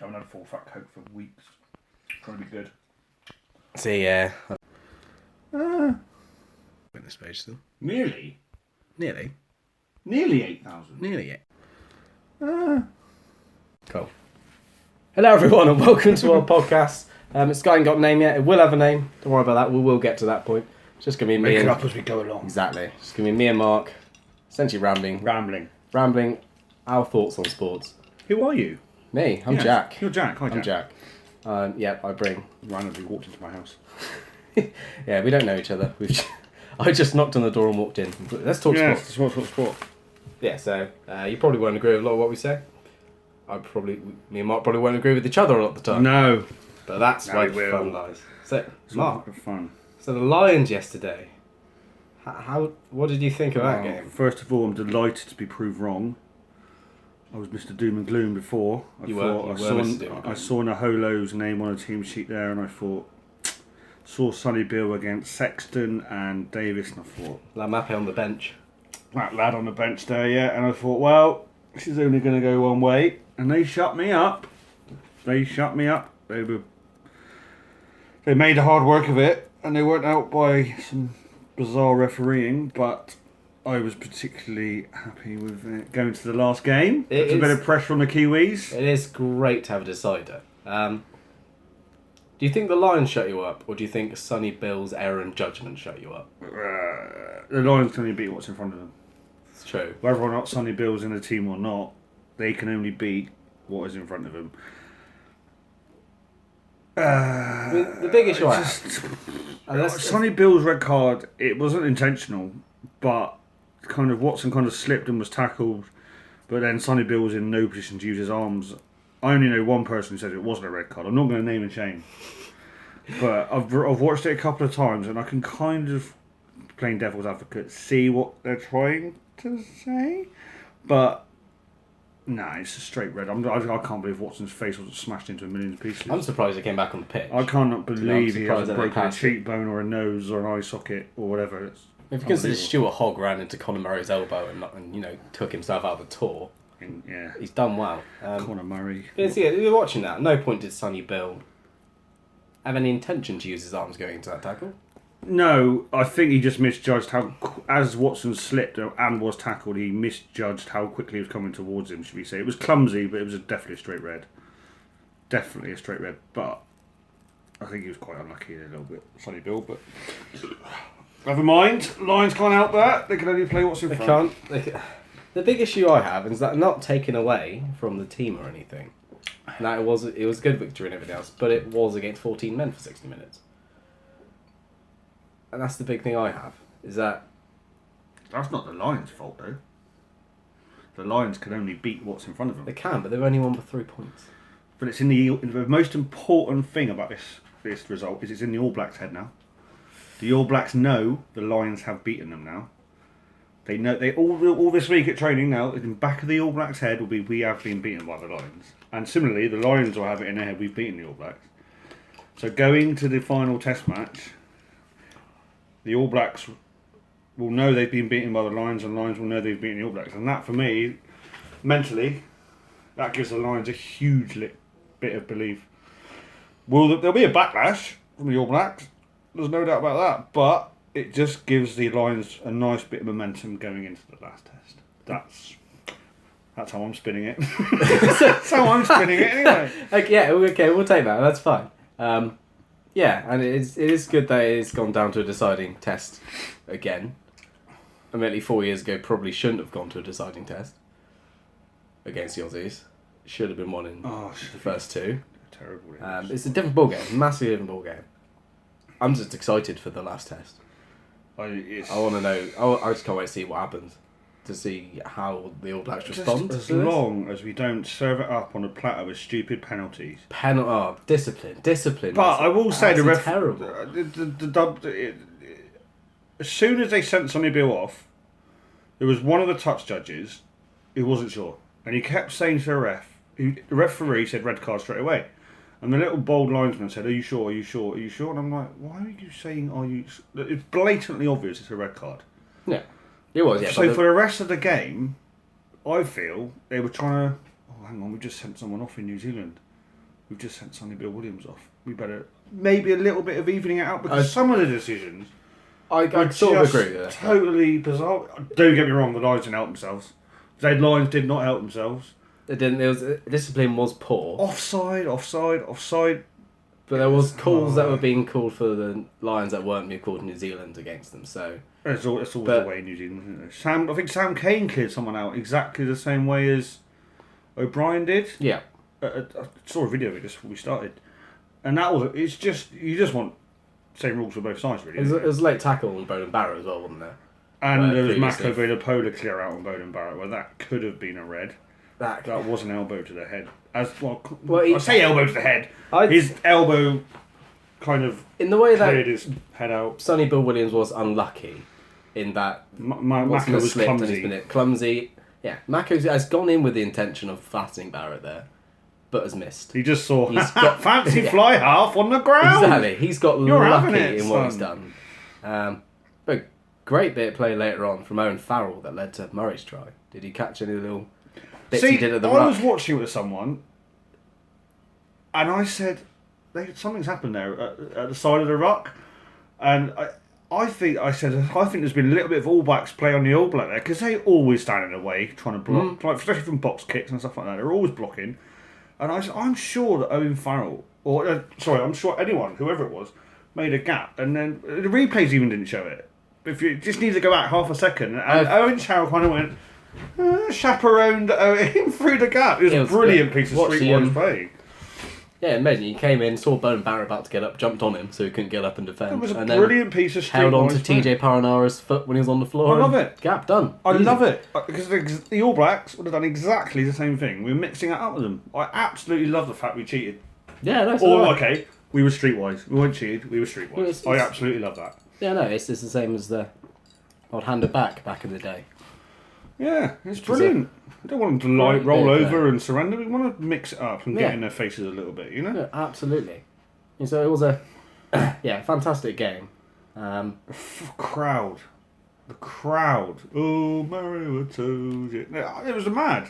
I haven't had a full fat Coke for weeks. Trying to be good. See, yeah. Went this page still. Nearly? Nearly 8,000. it. Cool. Hello, everyone, and welcome to our podcast. It's ain't got a name yet. It will have a name. Don't worry about that. We will get to that point. It's just going to be me Make it and... up as we go along. Exactly. It's just going to be me and Mark, essentially rambling our thoughts on sports. Who are you? Me, I'm Jack. You're Jack. Hi, Jack. I'm Jack. I bring... Randomly walked into my house. Yeah, we don't know each other. I just knocked on the door and walked in. Let's talk sport. Sport. Yeah, so you probably won't agree with a lot of what we say. Me and Mark probably won't agree with each other a lot of the time. No. But that's No, where we the will. fun lies. So, It's Mark, not fun. so the Lions yesterday, what did you think of that Well, game? first of all, I'm delighted to be proved wrong. I was Mr. Doom and Gloom before. You were Mr. Doom and Gloom. I saw Naholo's name on a team sheet there, and I thought, saw Sonny Bill against Sexton and Davis, and I thought, Lamape on the bench. that lad on the bench there, yeah, and I thought, well, this is only going to go one way, and they shut me up. They made a hard work of it, and they weren't out by some bizarre refereeing, but I was particularly happy with it going to the last game. It's a bit of pressure on the Kiwis. It is great to have a decider. Do you think the Lions shut you up, or do you think Sonny Bill's error in judgment shut you up? The Lions can only beat what's in front of them. It's true. Whether or not Sonny Bill's in the team or not, they can only beat what is in front of them. I mean, the big issue I have... Sonny Bill's red card, it wasn't intentional, but kind of Watson kind of slipped and was tackled, but then Sonny Bill was in no position to use his arms. I only know one person who said it wasn't a red card. I'm not going to name and shame, but I've watched it a couple of times and I can kind of, playing devil's advocate, see what they're trying to say, but nah, it's a straight red. I can't believe Watson's face wasn't smashed into a million pieces. I'm surprised it came back on the pitch. I cannot believe he has a broken passed it. cheekbone or a nose or an eye socket or whatever. It's If you consider Stuart Hogg ran into Conor Murray's elbow and took himself out of the tour, yeah. he's done well. Conor Murray. Yeah, you're watching that. At no point did Sonny Bill have any intention to use his arms going into that tackle. No, I think he just misjudged as Watson slipped and was tackled, he misjudged how quickly he was coming towards him, should we say. It was clumsy, but it was definitely a straight red. Definitely a straight red, but I think he was quite unlucky a little bit, Sonny Bill, but... Never mind, Lions can't help that. They can only play what's in front. The big issue I have is that not taken away from the team or anything. Now it was a good victory and everything else, but it was against 14 men for 60 minutes. And that's the big thing I have, is that... That's not the Lions' fault, though. The Lions can only beat what's in front of them. They can, but they've only won by 3 points. But it's in the most important thing about this result is it's in the All Blacks' head now. The All Blacks know the Lions have beaten them now. They know all this week at training now. In the back of the All Blacks' head will be we have been beaten by the Lions, and similarly the Lions will have it in their head we've beaten the All Blacks. So going to the final Test match, the All Blacks will know they've been beaten by the Lions, and Lions will know they've beaten the All Blacks, and that for me, mentally, that gives the Lions a huge bit of belief. There'll be a backlash from the All Blacks. There's no doubt about that, but it just gives the Lions a nice bit of momentum going into the last test. That's how I'm spinning it. That's how I'm spinning it anyway. Okay, we'll take that. That's fine. Yeah, and it is good that it's gone down to a deciding test again. Admittedly, 4 years ago, probably shouldn't have gone to a deciding test against the Aussies. Should have been one in the first two. Terrible. It's a different ballgame, massively different ballgame. I'm just excited for the last test. I want to know. I just can't wait to see what happens. To see how the All Blacks respond. As long as we don't serve it up on a platter with stupid penalties. Discipline. But I will say the ref... terrible. As soon as they sent Sonny Bill off, there was one of the touch judges who wasn't sure. And he kept saying to the referee said red card straight away. And the little bold linesman said, are you sure? And I'm like, why are you saying, are you... It's blatantly obvious it's a red card. Yeah, it was, yeah. So for the rest of the game, I feel they were trying to... Oh, hang on, we just sent someone off in New Zealand. we've just sent Sonny Bill Williams off. We better maybe a little bit of evening it out because some of the decisions I sort of agree with that. Totally bizarre. Don't get me wrong, the Lions didn't help themselves. The Lions did not help themselves. It didn't. Discipline was poor. Offside. But there was calls that were being called for the Lions that weren't being called in New Zealand against them. So it's always the way in New Zealand, isn't it? I think Sam Cane cleared someone out exactly the same way as O'Brien did. Yeah. I saw a video of it just before we started, and it's just you just want same rules for both sides, really. It was a late tackle on Bowden Barrett as well, wasn't there? And there was Mako Villa clear out on Bowden Barrett, where that could have been a red. That was an elbow to the head. I say elbow to the head. His elbow kind of in the way that cleared his head out. Sonny Bill Williams was unlucky in that Mako was clumsy. Clumsy. Yeah, Mako has gone in with the intention of flattening Barrett there, but has missed. He just saw fancy fly half on the ground. Exactly. He's got lucky in what he's done. But great bit of play later on from Owen Farrell that led to Murray's try. Did he catch any little bits he did at the ruck? I was watching it with someone, and I said, something's happened there at the side of the ruck, and I think there's been a little bit of All Blacks play on the All Black there because they always stand in the way trying to block, like especially from box kicks and stuff like that. They're always blocking, and I'm sure that Owen Farrell, I'm sure anyone, whoever it was, made a gap, and then the replays even didn't show it. If you just need to go out half a second, and Owen Farrell kind of went chaperoned Owen through the gap. It was a brilliant piece of streetwise play. Yeah, imagine he came in, saw Bowden Barrett about to get up, jumped on him so he couldn't get up and defend. It was a brilliant piece of streetwise held on to TJ Paranara's foot when he was on the floor. I love it. Gap done. I love it. Because the All Blacks would have done exactly the same thing. We were mixing it up with them. I absolutely love the fact we cheated. Yeah, that's okay, we were streetwise. We weren't cheated, we were streetwise. I absolutely love that. Yeah, no, it's just the same as the old hand it back in the day. Yeah, it's brilliant. We don't want them to roll over and surrender. We want to mix it up and get in their faces a little bit, you know? Yeah, absolutely. And so it was a fantastic game. The crowd. Oh, Mario told you. It was mad.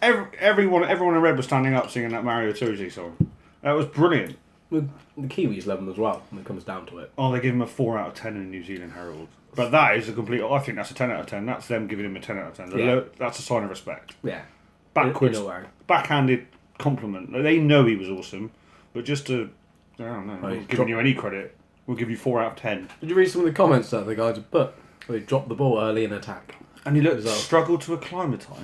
Everyone in red was standing up singing that Mario Toji song. That was brilliant. The Kiwis love him as well when it comes down to it. Oh, they give him a 4 out of 10 in the New Zealand Herald. But that is a complete... I think that's a 10 out of 10. That's them giving him a 10 out of 10. Yeah. That's a sign of respect. Yeah. Backwards, backhanded compliment. They know he was awesome, but just to... I don't know. I'm not giving you any credit. We'll give you 4 out of 10. Did you read some of the comments that the guys had put? Where he dropped the ball early in attack. And he struggled to acclimatise.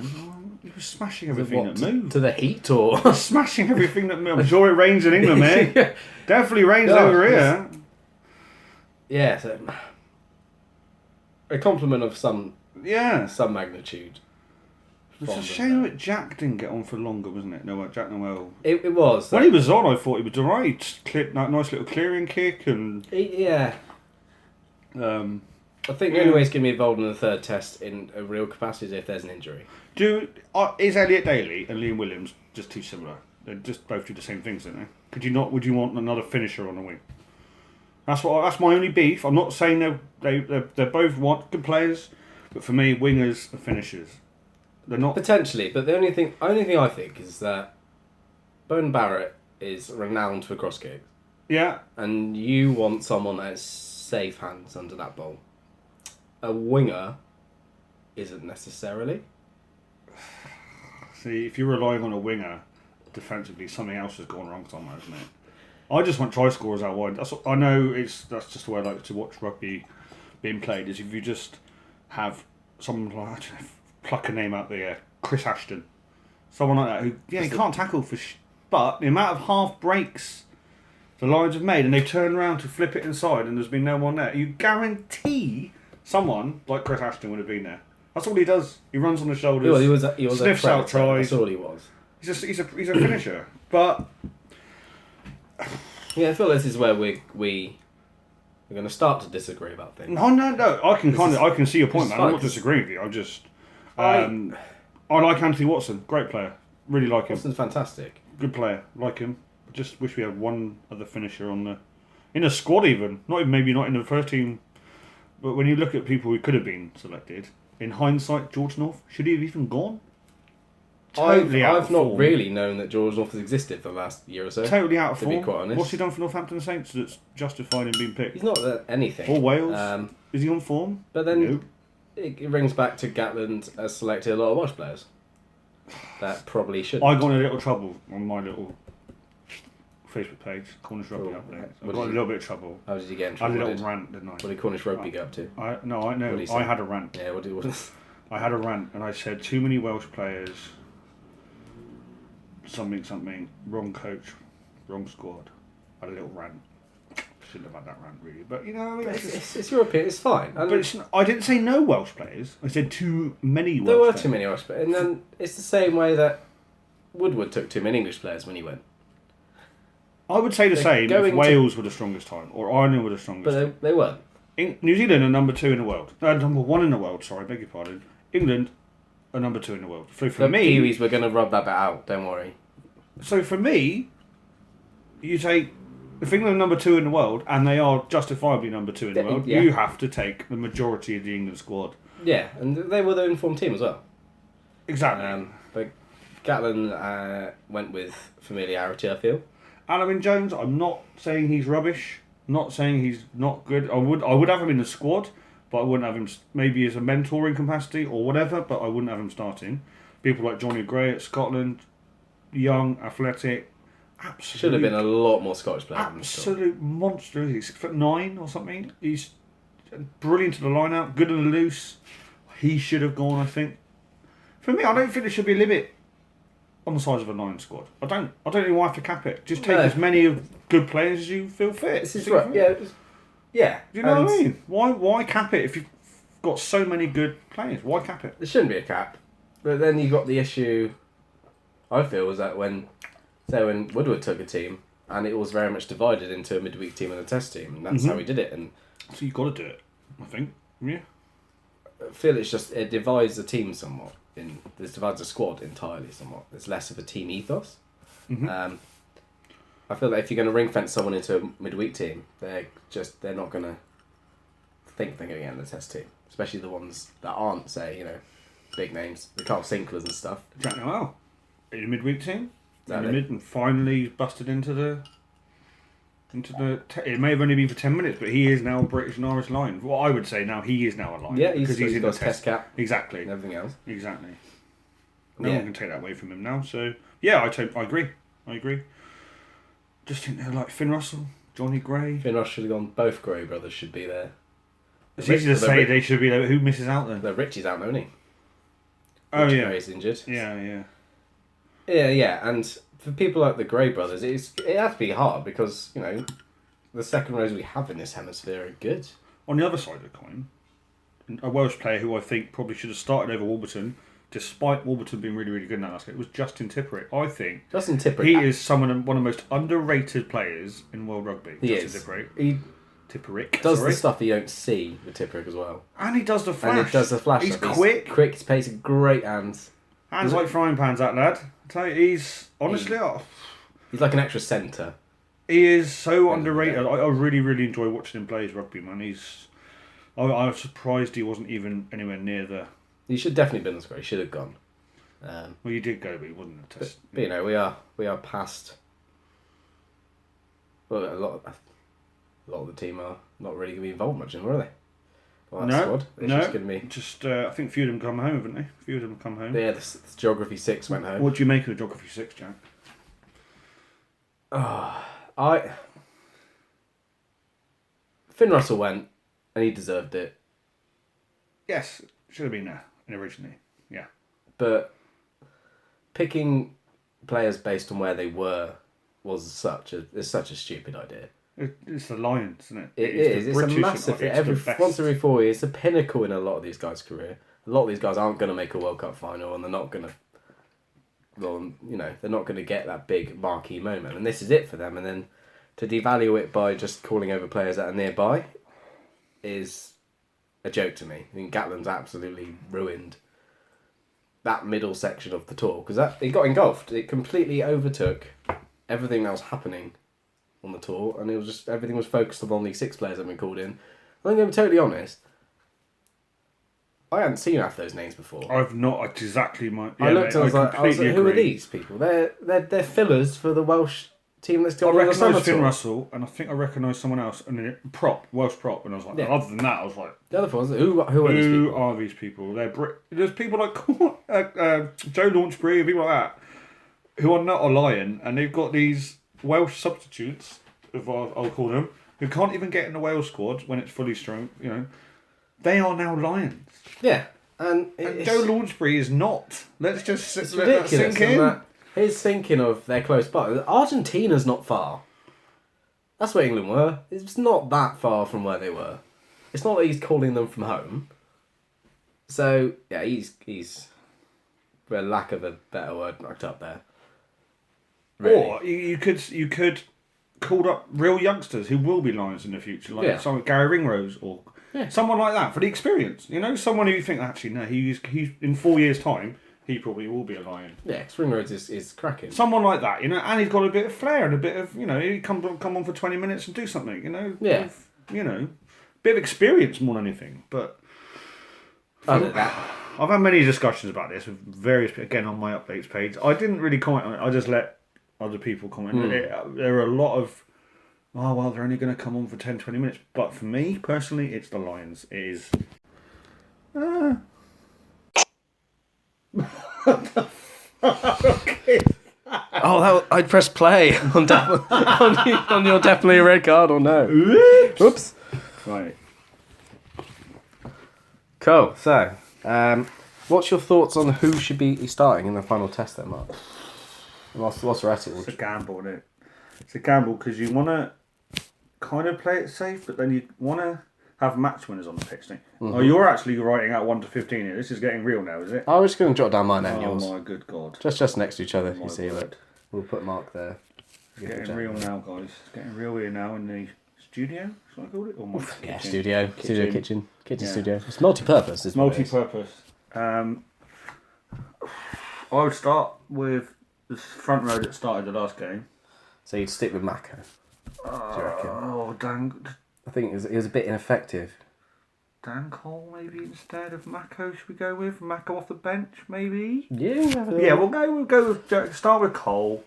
He was smashing everything that moved. To the heat, or...? Smashing everything that moved. I'm sure it rains in England, mate. Yeah. Definitely rains over here. Yeah, so... A compliment of some magnitude. It's a shame that Jack didn't get on for longer, wasn't it? No, Jack Noel. It was. When he was on, I thought he was alright. Nice little clearing kick and... Yeah. I think the only way he's going to be involved in the third test in a real capacity is if there's an injury. Is Elliot Daly and Liam Williams just too similar? They just both do the same things, don't they? Would you want another finisher on the wing? That's my only beef. I'm not saying they're both good players, but for me, wingers are finishers. They're not potentially. But the only thing I think is that Bowden Barrett is renowned for cross kicks. Yeah, and you want someone that has safe hands under that ball. A winger isn't necessarily. See, if you're relying on a winger defensively, something else has gone wrong somewhere, isn't it? I just want try scorers out wide. I know that's just the way I like to watch rugby being played. Is if you just have someone like pluck a name out there, Chris Ashton, someone like that who he can't tackle but the amount of half breaks the Lions have made, and they've turned around to flip it inside, and there's been no one there. You guarantee someone like Chris Ashton would have been there. That's all he does. He runs on the shoulders. He was sniffs out tries. That's all he was. He's a finisher, but. Yeah, I feel this is where we're going to start to disagree about things. No. I can see your point, man. I'm not disagreeing with you. I just I like Anthony Watson. Great player. Really like him. Watson's fantastic. Good player. Like him. I just wish we had one other finisher in a squad even. Maybe not in the first team. But when you look at people who could have been selected, in hindsight, George North, should he have even gone? Totally out I've of not form. really known that George North has existed for the last year or so. Totally out of to form. be quite honest. What's he done for Northampton Saints that's justified him being picked? He's not anything. Or Wales? Is he on form? But then No. it rings back to Gatland has selected a lot of Welsh players. That probably shouldn't. I got in a little trouble on my little Facebook page, Cornish Rugby update. I got in a little bit of trouble. How did you get in I had trouble? a little rant, didn't I? What did Cornish Rugby get up to? I know. What did he say? I had a rant. Yeah, what? I had a rant, and I said too many Welsh players. Something. Wrong coach, wrong squad. I had a little rant. Shouldn't have had that rant really, but you know, it's your opinion. It's fine. But I didn't say no Welsh players. I said too many Welsh there were players. too many Welsh players, and then it's the same way that Woodward took too many English players when he went. I would say the same if going Wales were the strongest time, or Ireland were the strongest. But they weren't. New Zealand are number 2 in the world. Number 1 in the world. Sorry, beg your pardon. England are number 2 in the world. So for The me, Kiwis were going to rub that bit out. Don't worry. So for me, you take if England are number 2 in the world, and they are justifiably number 2 in the world, yeah. you have to take the majority of the England squad. Yeah, and they were the informed team as well. Exactly. But Gatlin went with familiarity, I feel. Alamin Jones, I'm not saying he's rubbish. Not saying he's not good. I would have him in the squad, but I wouldn't have him maybe as a mentoring capacity or whatever. But I wouldn't have him starting. People like Johnny Gray at Scotland, young, athletic, absolute. Should have been a lot more Scottish players. Absolute monster. He's 6'9" or something. He's brilliant to the line out, good on the loose. He should have gone. I think. For me, I don't think there should be a limit on the size of a 9 squad. I don't know why I have to cap it. Just take as many of good players as you feel fit. This is right. Yeah. Yeah. Do you know what I mean? Why cap it if you've got so many good players? Why cap it? There shouldn't be a cap. But then you got the issue, I feel, was that when Woodward took a team and it was very much divided into a midweek team and a test team, and that's how he did it. And so you've got to do it, I think. Yeah. I feel it divides the team somewhat. This divides the squad entirely somewhat. There's less of a team ethos. Mm-hmm. I feel that if you're going to ring fence someone into a midweek team, they're not going to think they're going to get in the test team, especially the ones that aren't, say, big names, the Carl Sinklers and stuff. Jack Noel in the midweek team, Exactly. and finally busted into the. It may have only been for 10 minutes, but he is now a British and Irish Lion. Well, I would say now he is now a Lion. Yeah, because he's in got the a test cap Exactly. and everything else. Exactly. No one can take that away from him now. So yeah, I agree. Just think they're like Finn Russell, Johnny Gray. Finn Rush should have gone. Both Gray brothers should be there. It's easy to say they should be there, but who misses out then? The Richie's out, isn't he? Oh Richie yeah, Gray's injured. yeah. Yeah, and for people like the Gray brothers, it has to be hard because the second rows we have in this hemisphere are good. On the other side of the coin, a Welsh player who I think probably should have started over Warburton, despite Warburton being really, really good in that last game, was Justin Tipperick. I think Justin Tipperick. he is one of the most underrated players in world rugby. He Justin is. Tipperick. He Tipperick does sorry. the stuff you don't see with Tipperick as well. And he does the flash. And he does the flash. He's stuff. quick. Quick to pace, great hands. Hands like frying pans, that lad. I tell you, he's honestly. He's like an extra centre. He is so underrated. I really, really enjoy watching him play his rugby, man. I was surprised he wasn't even anywhere near the. He should definitely been in the squad. He should have gone. Well, he did go, but he wasn't a test. But we are past. Well, a lot of the team are not really going to be involved much anymore, are they? Well, that squad. It's just going to be. Just I think a few of them come home, haven't they? A few of them come home. Yeah, the Geography 6 went home. What do you make of the Geography 6, Jack? Finn Russell went, and he deserved it. Yes, should have been there originally. Yeah. But picking players based on where they were was such a stupid idea. It's the Lions, isn't it? It is. It's a massive. Once every 4 years, it's a pinnacle in a lot of these guys' career. A lot of these guys aren't going to make a World Cup final, and they're not going to. Well, they're not going to get that big marquee moment, and this is it for them. And then to devalue it by just calling over players that are nearby is a joke to me. I mean, Gatland's absolutely ruined that middle section of the tour because it got engulfed. It completely overtook everything that was happening on the tour, and it was just everything was focused on these 6 players that have been called in. I'm going to be totally honest. I hadn't seen half those names before. I've not exactly my. I looked and I was like, completely who are agree. these people? They're fillers for the Welsh team that's I got on the summer recognise Finn tour. Russell, and I think I recognise someone else, and then Welsh prop, and I was like, Yeah. other than that, I was like, The other ones, who are these who people? are these people? There's people like Joe Launchbury, people like that, who are not a Lion, and they've got these Welsh substitutes, if I'll call them, who can't even get in the Wales squad when it's fully strong. You know, they are now Lions. Yeah, and Joe Launchbury is not. Let's just it's let that ridiculous. sink in. That he's thinking of they're close by. Argentina's not far. That's where England were. It's not that far from where they were. It's not like he's calling them from home. So yeah, he's for lack of a better word, knocked up there. Really. Or you could call up real youngsters who will be Lions in the future, like someone Gary Ringrose or someone like that for the experience. You know, someone who you think actually no, he's in 4 years' time he probably will be a Lion. Yeah, because Ringrose is cracking. Someone like that, you know, and he's got a bit of flair and a bit of, you know, he come on for 20 minutes and do something, you know. Yeah. You know, bit of experience more than anything. But Other than that, I've had many discussions about this with various, again, on my updates page. I didn't really comment on it. I just let other people comment. There are a lot of, oh, well, they're only going to come on for 10, 20 minutes. But for me, personally, it's the Lions. It is... Okay. oh, I'd press play on your definitely a red card or no. Oops. Right. Cool. So, what's your thoughts on who should be starting in the final test then, Mark? Whilst we're at it, It's a gamble, isn't it? It's a gamble because you want to kind of play it safe, but then you want to have match winners on the pitch, don't you? Oh, you're actually writing out 1 to 15 here. This is getting real now, is it? I was just going to jot down mine and yours. Oh my good God. Just next to each other, My you see. word. Look, we'll put Mark there. It's getting real now, guys. It's getting real here now in the studio, should I call it? Or my Yeah, kitchen? studio, Kitchen. kitchen Yeah. studio. It's multi-purpose. It's multi-purpose. I would start with the front row that started the last game. So you'd stick with Mako. Do you reckon? Oh, Dan I think it was a bit ineffective. Cole maybe instead of Mako. Should we go with Mako off the bench? Maybe. Yeah. Yeah, we'll go with start with Cole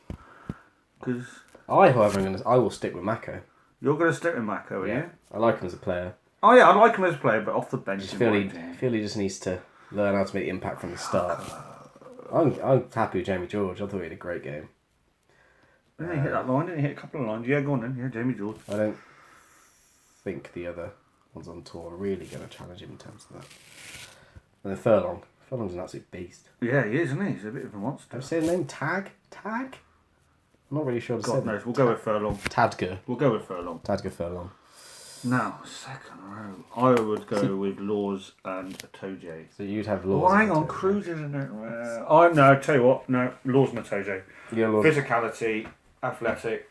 because I will stick with Mako. you're going to stick with Mako, yeah. I like him as a player. Oh yeah, I like him as a player, but off the bench. I just feel he just needs to learn how to make the impact from the start. I'm happy with Jamie George. I thought he had a great game. Didn't he hit that line? Didn't he hit a couple of lines? Yeah, go on then. Yeah, Jamie George. I don't think the other ones on tour are really going to challenge him in terms of that. And then Furlong. Furlong's an absolute beast. Yeah, he is, isn't he? He's a bit of a monster. Have you seen the name? Tag? I'm not really sure. God knows. We'll go with Furlong. Tadger. We'll go with Furlong. Tadger Furlong. Now, second row. I would go with Laws and Atoje. So you'd have Oh, Laws. hang on, Cruz isn't it? No, tell you what, no, Laws and Atoje. Yeah, Laws. Physicality, athletic,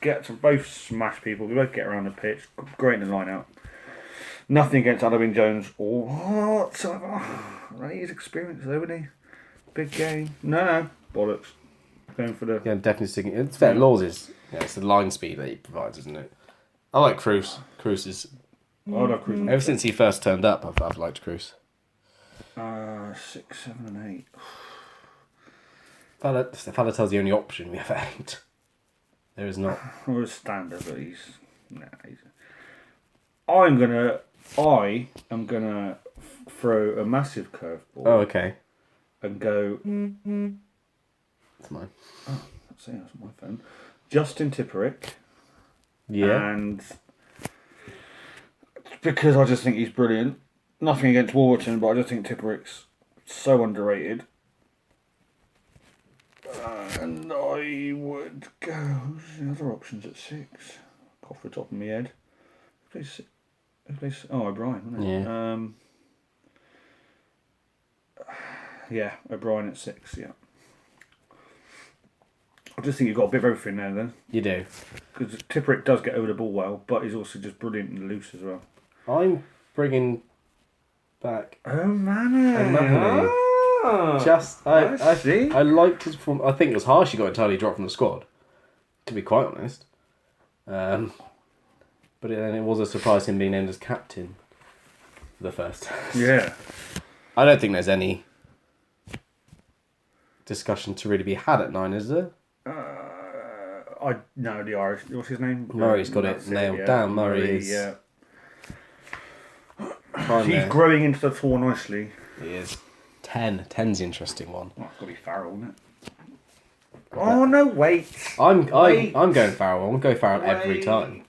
get to both smash people, we both get around the pitch, great in the line out. Nothing against Alvin Jones or whatsoever. He's experienced though, isn't he? Big game. No, bollocks. Going for the... Yeah, definitely sticking. It's fair. Laws is it's the line speed that he provides, isn't it? I like Cruz. Cruz is I love Cruz. ever since he first turned up. I've liked Cruz. 6, 7 and 8. The fella tells the only option we have at 8. There is not. Well, it's standard, but he's... I am gonna throw a massive curveball. Oh, okay. And go... That's mine. Oh, that's on my phone. Justin Tipperick. Yeah. And because I just think he's brilliant. Nothing against Warburton, but I just think Tipperick's so underrated. And I would go... Who's the other options at 6? Off the top of my head. Oh, O'Brien, wasn't it? Yeah. O'Brien at 6, yeah. I just think you've got a bit of everything there then. You do. Because Tipperick does get over the ball well, but he's also just brilliant and loose as well. I'm bringing back. O'Mahony. I see. I liked his form. I think it was harsh he got entirely dropped from the squad, to be quite honest. But then it was a surprise him being named as captain for the first test. Yeah. I don't think there's any discussion to really be had at 9, is there? I know the Irish. What's his name? Murray's got it That's nailed down. Murray is. Yeah. Prime He's there. growing into the tour nicely. He is. 10. 10's the interesting one. Well, it's got to be Farrell, isn't it? Oh no! Wait. I'm Wait. going Farrell. I'm going Farrell every Wait. time.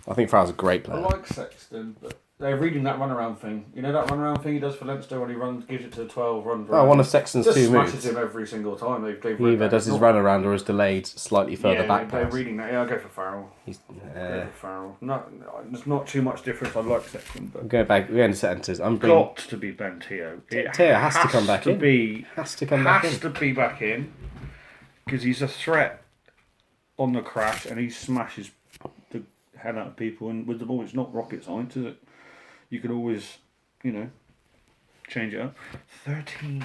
I think Farrell's a great I player. like Sexton, but they're reading that runaround thing. You know that runaround thing he does for Leinster when he gives it to the 12, runs. Oh, one of Sexton's just 2 smashes moves. him every single time. They've He read either that. does his Not- run around or is delayed slightly further back They're pass. reading that. Yeah, I'll go for Farrell. He's, Go for Farrell. No, there's not too much difference. I like Sexton, but Go back. We're going to centres. I'm bringing. got to be Ben Teo. It Teo has to come back in. Be, Has to come back has in. to be back in because he's a threat on the crash and he smashes the head out of people. And with the ball, it's not rocket science, is it? You can always, change it up. 13.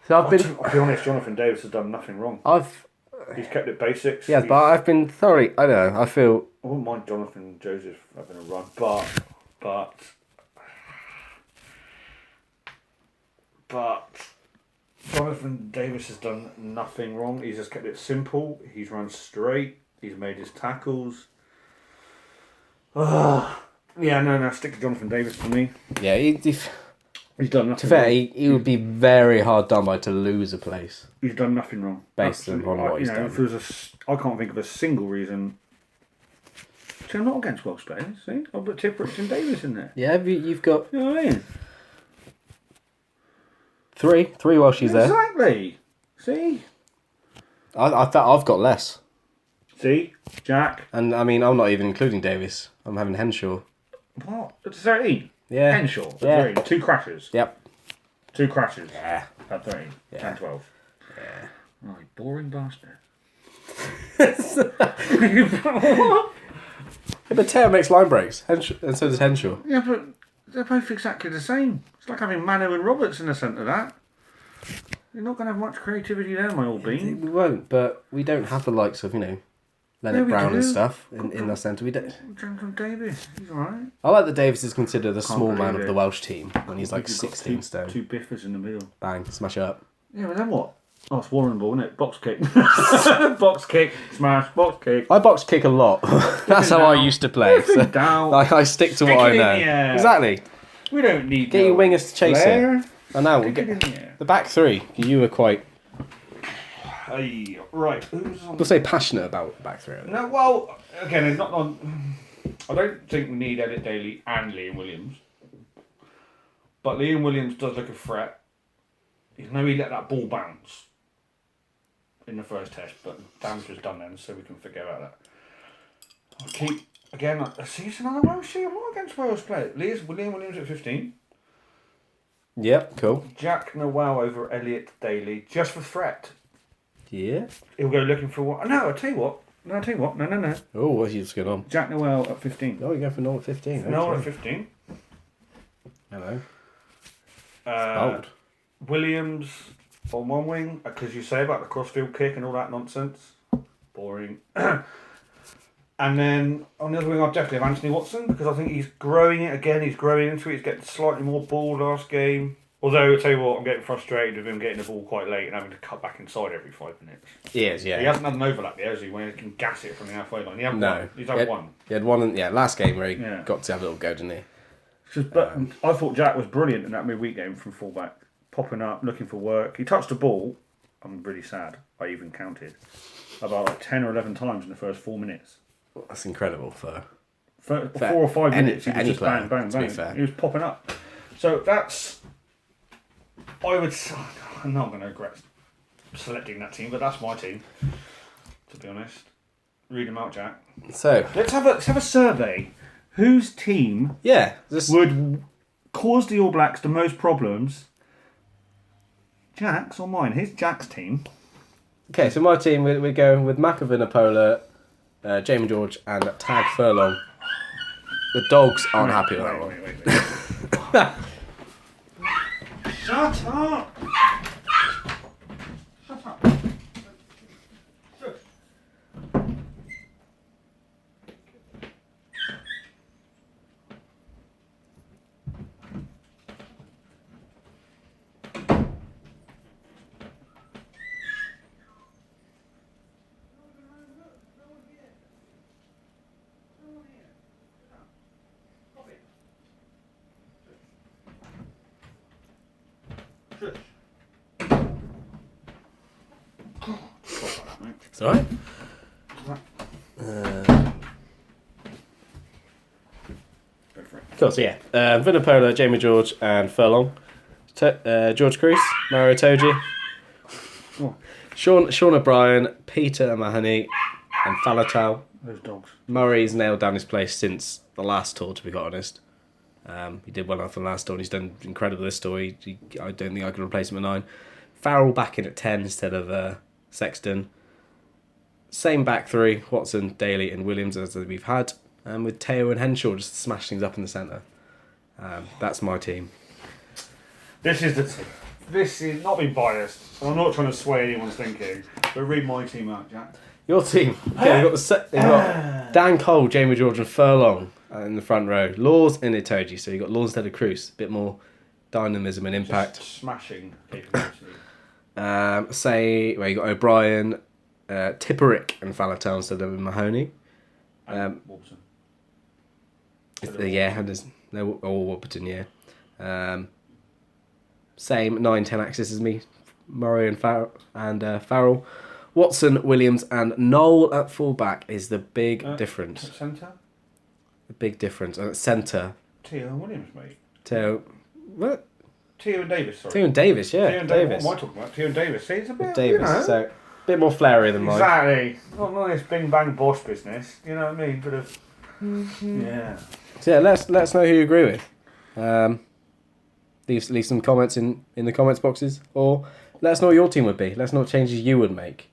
So I've been. I'll be honest, Jonathan Davis has done nothing wrong. He's kept it basics. Yes, but I've been thoroughly. I don't know. I feel. I wouldn't mind Jonathan Joseph having a run, but Jonathan Davis has done nothing wrong. He's just kept it simple. He's run straight. He's made his tackles. Stick to Jonathan Davis for me. Yeah, He's done nothing to be fair, wrong. he would be very hard done by to lose a place. He's done nothing wrong. Based on what he's done. If there was I can't think of a single reason. See, I'm not against Welsh players. See, I'll put Tipuric and Davis in there. Yeah, you've got You know what I mean? three Welshies there. Exactly. See? I thought I've got less, See? Jack. and I mean I'm not even including Davis. I'm having Henshaw. What? It's 13. Yeah. Henshaw. Yeah. 13. 2 crashes. Yep. 2 crashes. Yeah. At 13. Yeah. 10, 12. Yeah. Oh, you boring bastard. Yeah, but Teo makes line breaks, and so does Henshaw. Yeah, but they're both exactly the same. It's like having Manu and Roberts in the centre of that. You're not going to have much creativity there, my old bean. We won't, but we don't have the likes of Leonard we Brown and do. stuff in our centre. We don't. Jonathan Davis, he's alright. I like that Davis is considered the small believe man of it. the Welsh team when he's like You've got 16 stone. 2 biffers in the middle. Bang, smash it up. Yeah, but then what? Oh, it's Warren ball, isn't it? Box kick. Box kick, smash, box kick. I box kick a lot. That's how I down. used to play. Everything So, down. like, I stick to Stick what I it in know. the air. Exactly. We don't need Get your wingers to chase flair. it. And now we'll Stick it get in the air. the back 3. You were quite, Hey, right. Who's on? we'll say, passionate about back 3. No, well, again, it's not on. I don't think we need Elliot Daly and Liam Williams. But Liam Williams does look a threat. You know, he let that ball bounce in the first test, but damage was done then, so we can forget about that. I'll keep, again, see, it's another Welshie. I'm not against Welsh players. Liam Williams at 15. Yep, cool. Jack Noel over Elliot Daly, just for threat. Yeah. He'll go looking for what? No, I'll tell you what. No. Oh, what's going on? Jack Noel at 15. Oh, you go for Noel at 15. Noel okay. at 15. Hello. Bold. Williams on one wing, because you say about the crossfield kick and all that nonsense. Boring. And then on the other wing, I'll definitely have Anthony Watson, because I think he's growing it again. He's growing into it. He's getting slightly more ball last game. Although, I'll tell you what, I'm getting frustrated with him getting the ball quite late and having to cut back inside every 5 minutes. He is, yeah. He hasn't had an overlap yet, has he, when he can gas it from the halfway line? He hasn't No. one. He's had one. He had one, last game where he Yeah. got to have a little go, didn't he? But I thought Jack was brilliant in that midweek game from fullback. Popping up, looking for work. He touched the ball. I'm really sad. I even counted about like 10 or 11 times in the first 4 minutes. That's incredible for 4 or 5 minutes, he was any just player, bang, to be bang, fair. bang. He was popping up. So that's... I'm not going to regret selecting that team, but that's my team, to be honest. Read them out, Jack. So, Let's have a survey. Whose team yeah. This, would cause the All Blacks the most problems? Jack's or mine? Here's Jack's team. okay, so my team, we're going with McAvin, Apola, Jamie George, and Tag Furlong. The dogs aren't happy with that one. Wait. Shut up! Shut up. Shush. Good. It's alright. Go for it. Cool, so yeah. Vinipola, Jamie George, and Furlong. George Cruz, Mario Toji. Oh. Sean O'Brien, Peter Mahoney, and Falatau. Those dogs. Murray's nailed down his place since the last tour, to be quite honest. He did well enough the last tour, and he's done incredible this tour. I don't think I can replace him at 9. Farrell back in at 10 instead of Sexton. Same back three, Watson, Daly, and Williams as we've had. And with Teo and Henshaw just smash things up in the centre. That's my team. This is the team. This is not being biased. I'm not trying to sway anyone's thinking, but read my team out, Jack. Your team. Okay, you've got Dan Cole, Jamie George, and Furlong in the front row. Laws and Itoji, so you've got Laws instead of Cruz. A bit more dynamism and impact. Just smashing capability. You got O'Brien, Tipperick, and Falatau instead of Mahoney. Warburton. And there's no Warburton, yeah. Same 9-10 axis as me, Murray and Farrell. Watson, Williams, and Noel at fullback is the big difference. Centre? The big difference. And at centre, Teo and Williams, mate. What? Teo and Davis, sorry. Teo and Davis, yeah. Teo and Davis. What am I talking about? Teo and Davis. See, it's a bit, Davis, you know. so a bit more flary than mine. Exactly. Not this bing bang boss business. You know what I mean? Bit of. Yeah. So yeah, let us know who you agree with. Leave some comments in the comments boxes, or let us know what your team would be. Let us know what changes you would make.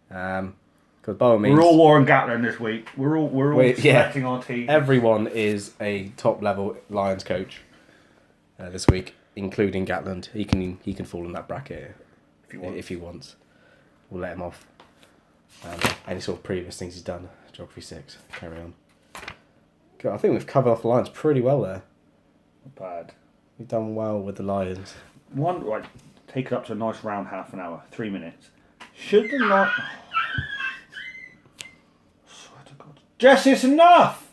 Because by all means, we're all Warren Gatland this week. We're all selecting our team. Everyone is a top level Lions coach this week, including Gatland. He can fall in that bracket if he wants. We'll let him off. Any sort of previous things he's done. Geography 6. Carry on. God, I think we've covered off the Lions pretty well there. Not bad. We've done well with the Lions. Take it up to a nice round half an hour, 3 minutes. Should the not? Swear to God, Jess, it's enough.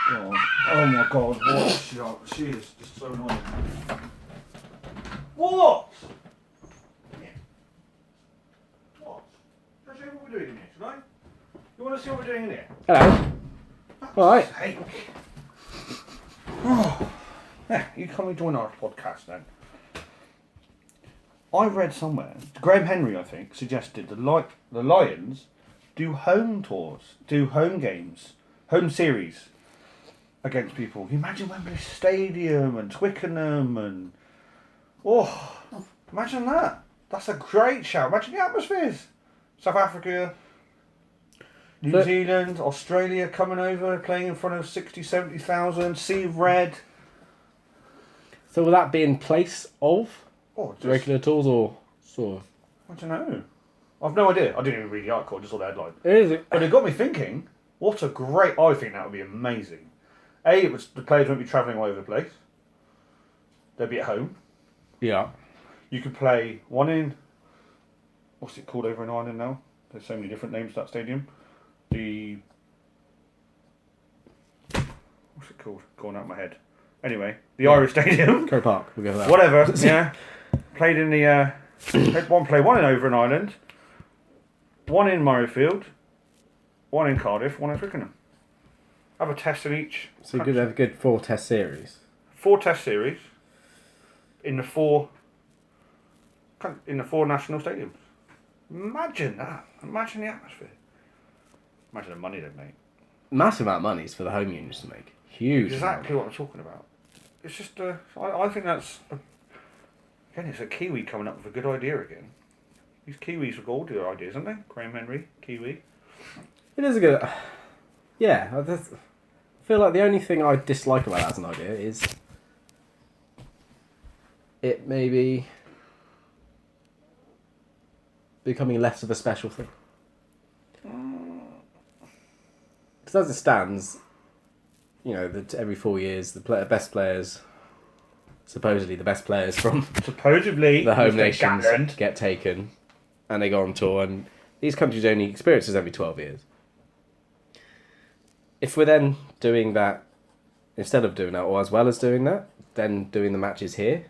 Oh my God! What? She is just so annoying. What? What? Shall I show you what we're doing in here tonight? You want to see what we're doing in here? Hello. All right. Hey. Oh. Yeah, you come and join our podcast then. I read somewhere, Graham Henry, I think, suggested the Lions do home tours, do home games, home series against people. Can you imagine Wembley Stadium and Twickenham and... Oh, imagine that. That's a great shout. Imagine the atmospheres. South Africa, New Zealand, Australia coming over, playing in front of 60, 70,000, Sea of Red. So will that be in place of regular tours or sort of? I don't know. I've no idea. I didn't even read the article, I just saw the headline. Is it? But it got me thinking, what a great... I think that would be amazing. The players won't be travelling all over the place. They'll be at home. Yeah. You could play one in... What's it called over in Ireland now? There's so many different names to that stadium. What's it called? Going out of my head. Anyway, the Irish Stadium. Crow Park, we'll go for that. Whatever, yeah. Played in the... one in over in Ireland. One in Murrayfield. One in Cardiff. One in Twickenham. Have a test in each. So you could have a good 4 test series. 4 test series. In the 4 national stadiums. Imagine that. Imagine the atmosphere. Imagine the money they'd make. Massive amount of money for the home unions to make. Huge. Exactly what I'm talking about. It's just I think that's again. It's a Kiwi coming up with a good idea again. These Kiwis have got all the ideas, aren't they? Graham Henry, Kiwi. It is a good. Yeah, I feel like the only thing I dislike about that as an idea is it maybe becoming less of a special thing. Because as it stands, you know, every 4 years, best players, supposedly the best players from the home nations get taken, and they go on tour, and these countries only experience this every 12 years. If we're then doing that instead of doing that, or as well as doing that, then doing the matches here,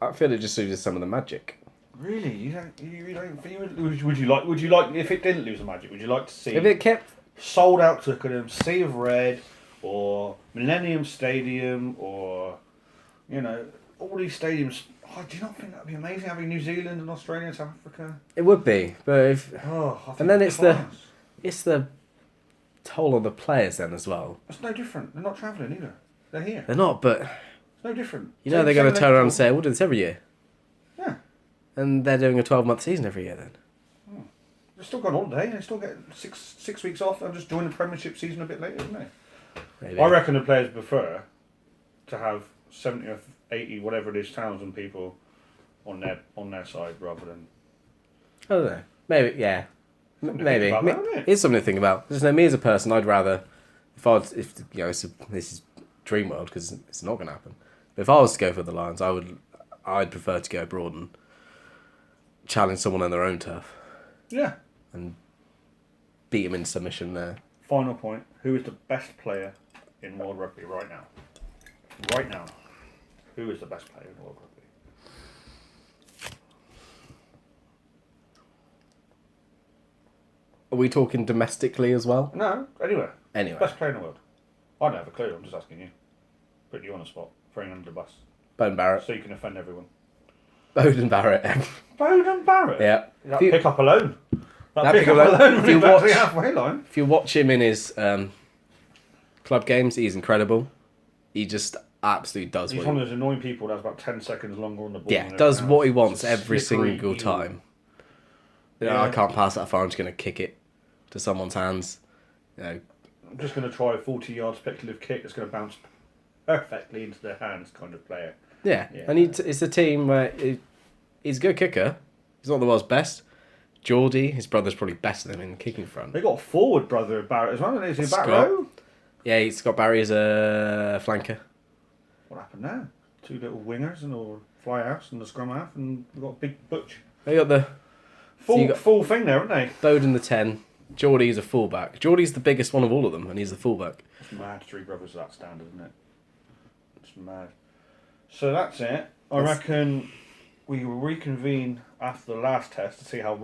I feel it just loses some of the magic. Really? You don't feel, would you like if it didn't lose the magic? Would you like to see If it kept sold out to Sea of Red or Millennium Stadium or all these stadiums? Oh, do you not think that'd be amazing having New Zealand and Australia and South Africa? it would be, but if I think and then it's the class. it's the toll on the players then as well. It's no different. They're not travelling either. They're here. They're not, but It's no different. they're going to turn around and say, "We'll do this every year," Yeah. and they're doing a 12-month season every year then. They've still got on holiday. They still get six weeks off. They'll just join the Premiership season a bit later, isn't they? Maybe. I reckon the players prefer to have 70 or 80, whatever it is, thousand people on their side rather than. I don't know. Maybe, yeah. Something to Maybe. think about that, isn't it? It's something to think about. Just know, me as a person, I'd rather, this is dream world because it's not going to happen. But if I was to go for the Lions, I'd prefer to go abroad and challenge someone on their own turf Yeah. and beat them in submission there. Final point. Who is the best player in World Rugby right now? Right now. Who is the best player in World Rugby? Are we talking domestically as well? No, anywhere. Anyway, Best player in the world. I don't have a clue. I'm just asking you. Putting you on the spot. Throwing you under the bus. Bowden Barrett. So you can offend everyone. Bowden Barrett. Bowden Barrett? Yeah. That pick up alone. That pick pick up up alone. alone If would you be back to watch- the halfway line. If you watch him in his club games, he's incredible. He just absolutely does He's what one he of those annoying people that's about 10 seconds longer on the ball. Yeah, than does everyone what he else. wants It's a every slippery single eel. time. Yeah. I can't pass that far. I'm just going to kick it to someone's hands. I'm just going to try a 40-yard speculative kick that's going to bounce perfectly into their hands kind of player. Yeah. Yeah. And it's a team where he's a good kicker. He's not the world's best. Geordie, his brother's probably better than him in the kicking front. They got a forward brother Barrett as well, isn't he? Is he back Scott. row? Yeah, Scott Barry is a flanker. What happened now? Two little wingers and a fly house and the scrum half, and we've got a big butch. They got the Full, you got- full thing there, haven't they? Bowden the 10. Geordie's a fullback. Geordie's the biggest one of all of them, and he's the fullback. It's mad, three brothers at that standard, isn't it? It's mad. So that's it. I reckon we will reconvene after the last test to see how